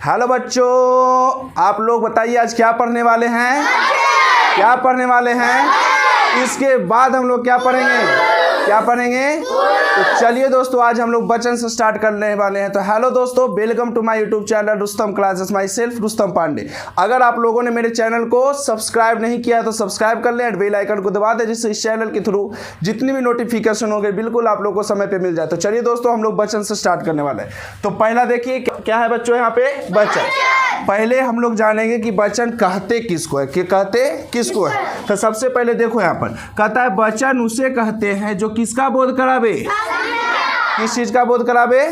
Hello बच्चों, आप लोग बताइए आज क्या पढ़ने वाले हैं? क्या पढ़ने वाले हैं? इसके बाद हम लोग क्या पढ़ेंगे? तो चलिए दोस्तों, आज हम लोग वचन से स्टार्ट करने वाले हैं। तो हेलो दोस्तों, welcome to my YouTube channel Rustam classes, myself Rustam Pandey. अगर आप लोगों ने मेरे चैनल को सब्सक्राइब नहीं किया तो सब्सक्राइब कर लें और बेल आइकन को दबा दें, जिससे इस चैनल के थ्रू जितनी भी नोटिफिकेशन होंगे बिल्कुल आप लोगों को समय पे मिल जाए। तो चलिए दोस्तों, हम लोग वचन से स्टार्ट करने वाले हैं। तो पहला देखिए क्या है बच्चों, यहाँ पे वचन। पहले हम लोग जानेंगे कि वचन कहते किसको है, कि कहते किसको है। तो सबसे पहले देखो यहाँ पर कहता है वचन उसे कहते हैं जो किसका बोध करावे, किस चीज का बोध करावे?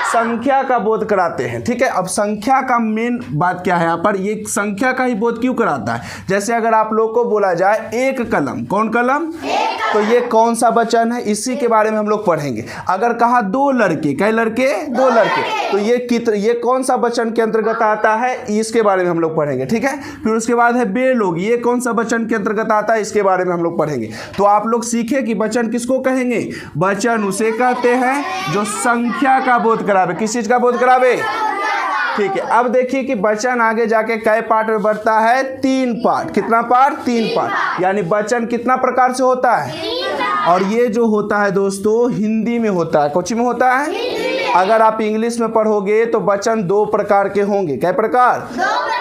संख्या का बोध कराते हैं। ठीक है, अब संख्या का मेन बात क्या है यहाँ पर, ये संख्या का ही बोध क्यों कराता है? जैसे अगर आप लोग को बोला जाए एक कलम, कौन कलम? तो ये कौन सा वचन है, इसी के बारे में हम लोग पढ़ेंगे। अगर कहा दो लड़के, कई लड़के? दो लड़के, तो ये कौन सा वचन के अंतर्गत आता है, इसके बारे में हम लोग पढ़ेंगे। ठीक है, फिर उसके बाद है बे लोग, ये कौन सा वचन के अंतर्गत आता है, इसके बारे में हम लोग पढ़ेंगे। तो आप लोग सीखे कि वचन किसको कहेंगे? वचन उसे कहते हैं जो संख्या का बोध करावे। किस चीज का बोध करावे? ठीक है, अब देखिए कि वचन आगे जाके कै पार्ट में बढ़ता है? 3 पार्ट। कितना पार्ट? 3 पार्ट। यानी वचन कितना प्रकार से होता है? और ये जो होता है दोस्तों हिंदी में होता है, कौन में होता है? अगर आप इंग्लिश में पढ़ोगे तो वचन 2 प्रकार के होंगे। कै प्रकार?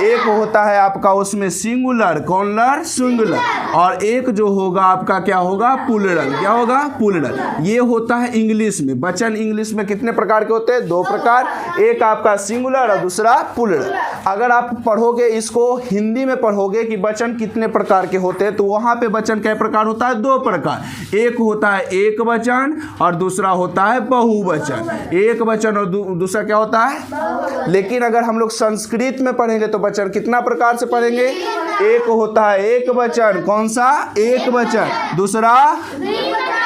एक होता है आपका उसमें सिंगुलर, कौनलर? सिंगुलर। और एक जो होगा आपका क्या होगा? प्लूरल। क्या होगा? प्लूरल। ये होता है इंग्लिश में। वचन इंग्लिश में कितने प्रकार के होते हैं? 2 प्रकार, एक आपका सिंगुलर और दूसरा प्लूरल। अगर आप पढ़ोगे इसको हिंदी में पढ़ोगे कि वचन कितने प्रकार के होते हैं, तो वहां पे वचन कै प्रकार होता है? 2 प्रकार। एक होता है एक वचन और दूसरा होता है बहुवचन। एक वचन और दूसरा क्या होता है? लेकिन अगर हम लोग संस्कृत में पढ़ेंगे तो वचन कितना प्रकार से पढ़ेंगे? एक होता है एक वचन, कौन सा? एक वचन। दूसरा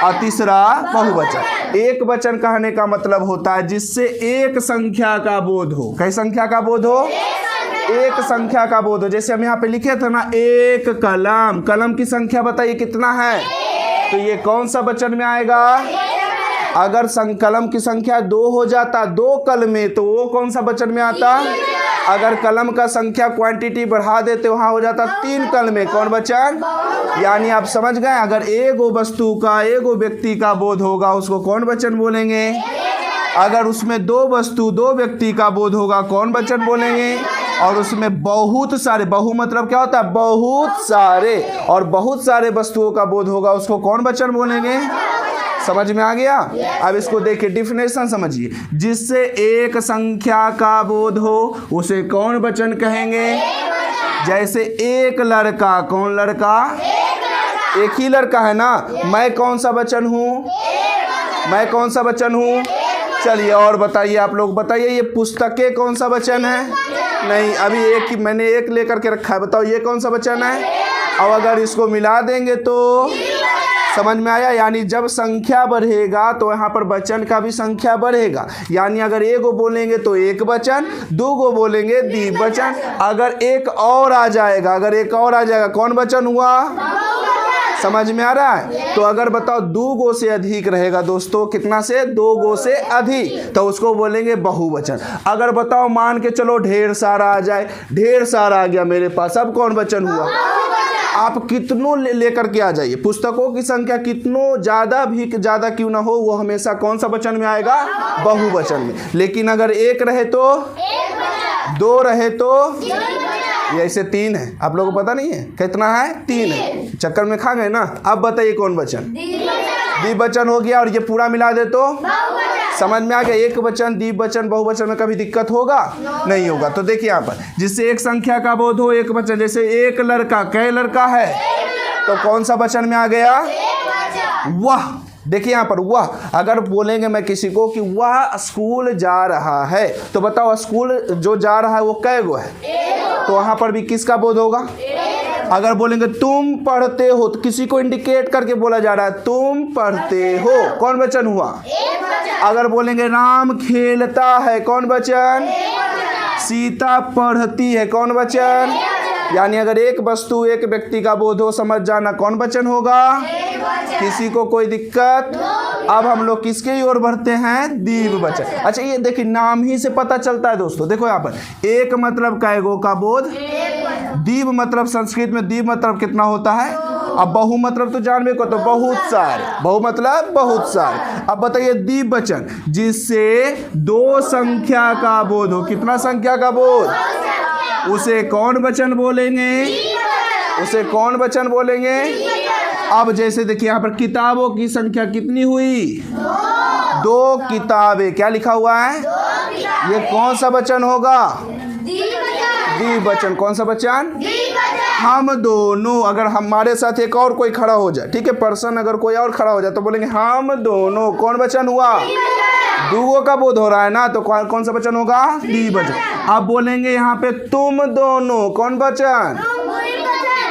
और तीसरा बहुवचन। एक वचन कहने का मतलब होता है जिससे एक संख्या का बोध हो। कई संख्या का बोध हो? एक संख्या का बोध हो। जैसे हम यहाँ पे लिखे थे ना, एक कलम, कलम की संख्या बताइए कितना है? तो ये कौन सा वचन में आएगा? अगर कलम की संख्या 2 हो जाता, 2 कलमें, तो वो कौन सा वचन में आता? अगर कलम का संख्या क्वांटिटी बढ़ा देते वहां हो जाता 3 कलमें, कौन वचन? यानी आप समझ गए, अगर एगो वस्तु का, एगो व्यक्ति का बोध होगा उसको कौन वचन बोलेंगे? अगर उसमें 2 वस्तु, 2 व्यक्ति का बोध होगा, कौन वचन बोलेंगे? और उसमें बहुत सारे, बहु मतलब क्या होता है? बहुत सारे, और बहुत सारे वस्तुओं का बोध होगा उसको कौन वचन बोलेंगे? समझ में आ गया? अब इसको देखिए, डिफिनेशन समझिए। जिससे एक संख्या का बोध हो उसे कौन वचन कहेंगे? जैसे एक लड़का, कौन लड़का? एक ही लड़का है ना। मैं कौन सा वचन हूँ? मैं कौन सा वचन हूँ? चलिए और बताइए, आप लोग बताइए, ये पुस्तकें कौन सा वचन है? नहीं, अभी एक ही मैंने एक लेकर के रखा है, बताओ ये कौन सा वचन है? अब अगर इसको मिला देंगे तो समझ में आया? यानी जब संख्या बढ़ेगा तो यहाँ पर वचन का भी संख्या बढ़ेगा। यानी अगर एक गो बोलेंगे तो एक वचन, 2 गो बोलेंगे द्विवचन। अगर एक और आ जाएगा, अगर एक और आ जाएगा, कौन वचन हुआ? समझ में आ रहा है? तो अगर बताओ 2 गो से अधिक रहेगा दोस्तों, कितना से? 2 गो से अधिक, तो उसको बोलेंगे बहुवचन। अगर बताओ मान के चलो ढेर सारा आ जाए, ढेर सारा आ गया मेरे पास, अब कौन वचन हुआ? आप कितनों लेकर के आ जाइए, पुस्तकों की संख्या कितनों ज़्यादा क्यों ना हो, वो हमेशा कौन सा वचन में आएगा? बहुवचन में। लेकिन अगर एक रहे तो, 2 रहे तो, ये ऐसे 3 है। आप लोगों को पता नहीं है कितना है? 3 है। चक्कर में खा गए ना। अब बताइए कौन वचन? द्विवचन हो गया। और ये पूरा मिला दे तो समझ में आ गया। एक वचन, द्विवचन, बहुवचन में कभी दिक्कत होगा? नहीं होगा। तो देखिए यहाँ पर जिससे एक संख्या का बोध हो, एक वचन। जैसे एक लड़का, कै लड़का है, तो कौन सा वचन में आ गया? वह। देखिए यहाँ पर वह। अगर बोलेंगे मैं किसी को कि वह स्कूल जा रहा है, तो बताओ स्कूल जो जा रहा है वो कै गो है? तो वहाँ पर भी किसका बोध होगा? अगर बोलेंगे तुम पढ़ते हो, तो किसी को इंडिकेट करके बोला जा रहा है तुम पढ़ते हो, कौन वचन हुआ? अगर बोलेंगे राम खेलता है, कौन वचन? सीता पढ़ती है, कौन वचन? यानी अगर एक वस्तु, एक व्यक्ति का बोध हो, समझ जाना कौन वचन होगा? किसी को कोई दिक्कत अब हम लोग किसके ओर बढ़ते हैं? द्विवचन। अच्छा ये देखिए नाम ही से पता चलता है दोस्तों। देखो यहाँ पर एक मतलब कएगो का बोध, द्विव मतलब संस्कृत में द्विव मतलब कितना होता है, अब बहु मतलब तो जानबे को तो बहुत सारे, बहु मतलब बहुत सारे। अब बताइए द्विवचन जिससे दो संख्या का बोध हो, कितना संख्या का बोध, उसे कौन वचन बोलेंगे? उसे कौन वचन बोलेंगे? अब जैसे देखिए यहाँ पर किताबों की संख्या कितनी हुई? 2 किताबें। क्या लिखा हुआ है? ये कौन सा वचन होगा? द्विवचन। कौन सा वचन? हम दोनों। अगर हमारे साथ एक और कोई खड़ा हो जाए, ठीक है, पर्सन अगर कोई और खड़ा हो जाए तो बोलेंगे हम दोनों। कौन वचन हुआ? दुगो का बोध हो रहा है ना, तो कौन सा वचन होगा? द्विवचन। अब बोलेंगे यहाँ पे तुम दोनों, कौन वचन?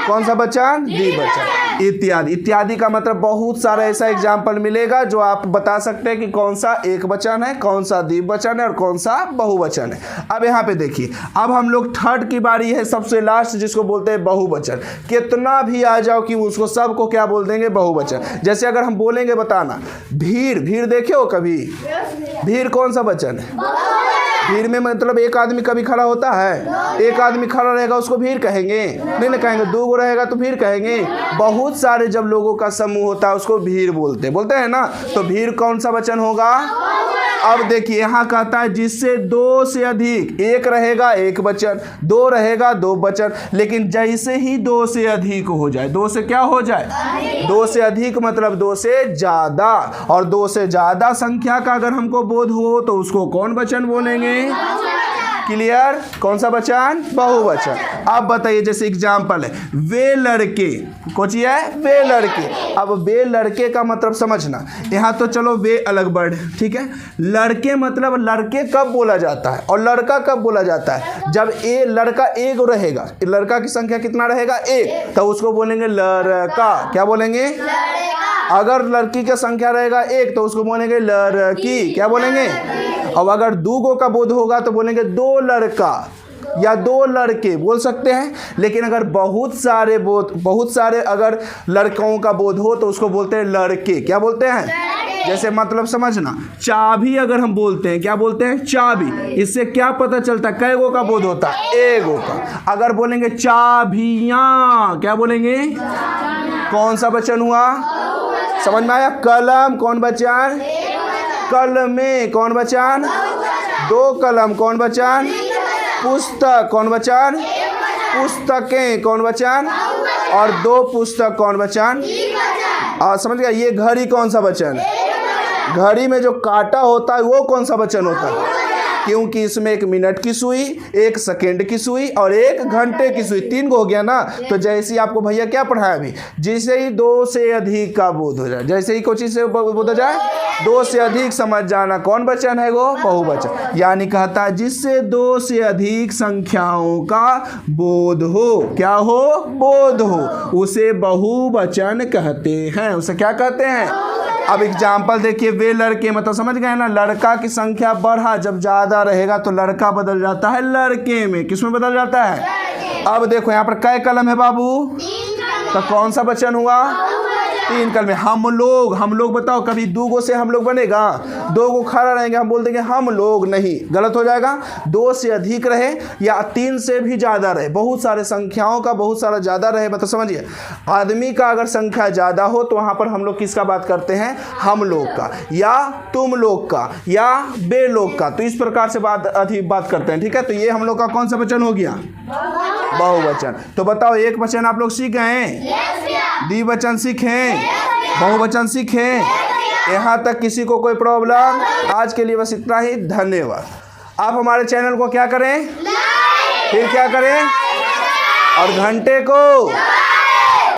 कौन सा वचन? द्विवचन। इत्यादि। इत्यादि का मतलब बहुत सारा ऐसा एग्जाम्पल मिलेगा जो आप बता सकते हैं कि कौन सा एक वचन है, कौन सा द्विवचन है और कौन सा बहुवचन है। अब यहाँ पे देखिए, अब हम लोग थर्ड की बारी है, सबसे लास्ट, जिसको बोलते हैं बहुवचन। कितना भी आ जाओ कि उसको सबको क्या बोल देंगे? बहुवचन। जैसे अगर हम बोलेंगे, बताना भीड़, भीड़ देखे हो कभी? भीड़ कौन सा वचन है? भीड़ में मतलब एक आदमी कभी खड़ा होता है? एक आदमी खड़ा रहेगा उसको भीड़ कहेंगे? नहीं ना कहेंगे। 2 रहेगा तो भीड़ कहेंगे। बहुत सारे जब लोगों का समूह होता है उसको भीड़ बोलते हैं ना, तो भीड़ कौन सा वचन होगा? अब देखिए यहाँ कहता है जिससे 2 से अधिक, एक रहेगा एक वचन, 2 रहेगा 2 वचन, लेकिन जैसे ही 2 से अधिक हो जाए, 2 से क्या हो जाए? 2 से अधिक मतलब 2 से ज़्यादा, और 2 से ज़्यादा संख्या का अगर हमको बोध हो तो उसको कौन वचन बोलेंगे? क्लियर? कौन सा वचन? बहुवचन। अब बताइए जैसे एग्जाम्पल है, वे लड़के, कोची है? वे लड़के। अब वे लड़के का मतलब समझना, यहाँ तो चलो वे अलग वर्ड, ठीक है। लड़के मतलब लड़के कब बोला जाता है और लड़का कब बोला जाता है? जब लड़का एक रहेगा, लड़का की संख्या कितना रहेगा? 1, तो उसको बोलेंगे लड़का। क्या बोलेंगे? अगर लड़की की संख्या रहेगा 1 तो उसको बोलेंगे लड़की। क्या बोलेंगे? अब अगर 2 का बोध होगा तो बोलेंगे 2 लड़का या 2 लड़के बोल सकते हैं। लेकिन अगर बहुत सारे अगर लड़कों का बोध हो तो उसको बोलते हैं लड़के। क्या बोलते हैं? जैसे मतलब समझना, चाबी अगर हम बोलते हैं, क्या बोलते हैं? चाबी। इससे क्या पता चलता है कै गो का बोध होता है? 1 का। अगर बोलेंगे चाबियां, क्या बोलेंगे? कौन सा वचन हुआ? समझ में आया? कलम कौन वचन? कलमे कौन वचन? 2 कलम कौन वचन? पुस्तक कौन वचन? पुस्तकें कौन वचन? और 2 पुस्तक कौन वचन? समझ गया? ये घड़ी कौन सा वचन? घड़ी में जो काटा होता है वो कौन सा वचन होता है? क्योंकि इसमें 1 मिनट की सुई, 1 सेकेंड की सुई और 1 घंटे की सुई, 3 हो गया ना। तो जैसे ही आपको भैया क्या पढ़ाया अभी, जैसे ही 2 से अधिक का बोध हो जाए, जैसे ही कोई चीज से बोध हो जाए 2 से अधिक, समझ जाना कौन वचन है? वो बहुवचन। यानी कहता है जिससे 2 से अधिक संख्याओं का बोध हो। क्या हो? बोध हो। उसे बहुवचन कहते हैं। उसे क्या कहते हैं? अब एग्जाम्पल देखिए, वे लड़के मतलब समझ गए ना, लड़का की संख्या बढ़ा, जब ज़्यादा रहेगा तो लड़का बदल जाता है लड़के में। किस में बदल जाता है? अब देखो यहाँ पर कै कलम है बाबू? तो कौन सा वचन हुआ? 3 कलम। हम लोग बताओ, कभी 2 से हम लोग बनेगा? 2 खड़ा रहेंगे, हम बोल देंगे हम लोग, नहीं, गलत हो जाएगा। 2 से अधिक रहे या 3 से भी ज़्यादा रहे, बहुत सारे संख्याओं का बहुत सारा ज़्यादा रहे, मतलब समझिए आदमी का अगर संख्या ज़्यादा हो तो वहाँ पर हम लोग किसका बात करते हैं? हम लोग का, या तुम लोग का, या बे लोग का। तो इस प्रकार से बात करते हैं, ठीक है। तो ये हम लोग का कौन सा वचन हो गया? बहुवचन। तो बताओ एक वचन आप लोग सीख गए? द्विवचन सीखें, बहुवचन सीखें। यहाँ तक किसी को कोई प्रॉब्लम? आज के लिए बस इतना ही। धन्यवाद। आप हमारे चैनल को क्या करें? फिर क्या करें? और घंटे को